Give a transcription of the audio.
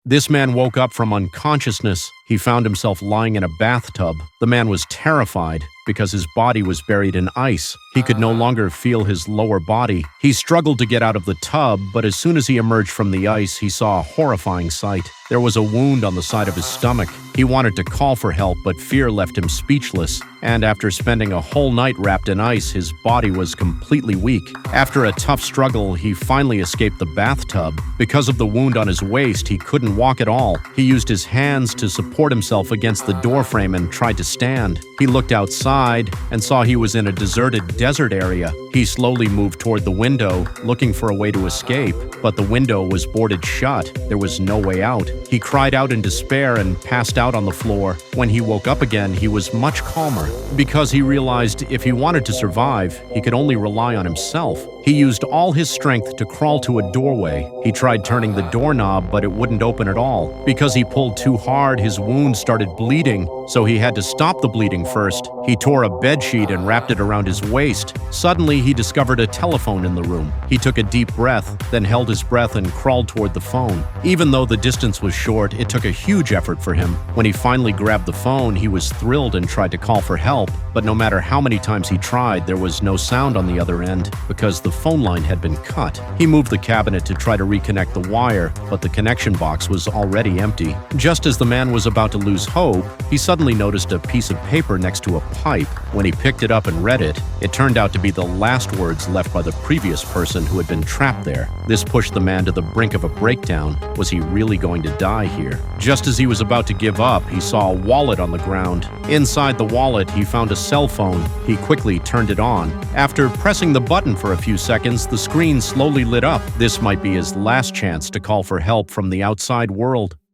This man woke up from unconsciousness. He found himself lying in a bathtub. The man was terrified because his body was buried in ice. He could no longer feel his lower body. He struggled to get out of the tub, but as soon as he emerged from the ice, he saw a horrifying sight. There was a wound on the side of his stomach. He wanted to call for help, but fear left him speechless. And after spending a whole night wrapped in ice, his body was completely weak. After a tough struggle, he finally escaped the bathtub. Because of the wound on his waist, he couldn't walk at all. He used his hands to support himself against the doorframe and tried to stand. He looked outside and saw he was in a deserted desert area. He slowly moved toward the window, looking for a way to escape, but the window was boarded shut. There was no way out. He cried out in despair and passed out on the floor. When he woke up again, he was much calmer because he realized if he wanted to survive, he could only rely on himself. He used all his strength to crawl to a doorway. He tried turning the doorknob, but it wouldn't open at all. Because he pulled too hard, his wound started bleeding, so he had to stop the bleeding first. He tore a bedsheet and wrapped it around his waist. Suddenly, he discovered a telephone in the room. He took a deep breath, then held his breath and crawled toward the phone. Even though the distance was short, it took a huge effort for him. When he finally grabbed the phone, he was thrilled and tried to call for help, but no matter how many times he tried, there was no sound on the other end because the phone line had been cut. He moved the cabinet to try to reconnect the wire, but the connection box was already empty. Just as the man was about to lose hope, he suddenly noticed a piece of paper next to a pipe. When he picked it up and read it, it turned out to be the last words left by the previous person who had been trapped there. This pushed the man to the brink of a breakdown. Was he really going to die here? Just as he was about to give up, he saw a wallet on the ground. Inside the wallet, he found a cell phone. He quickly turned it on. After pressing the button for a few seconds, the screen slowly lit up. This might be his last chance to call for help from the outside world.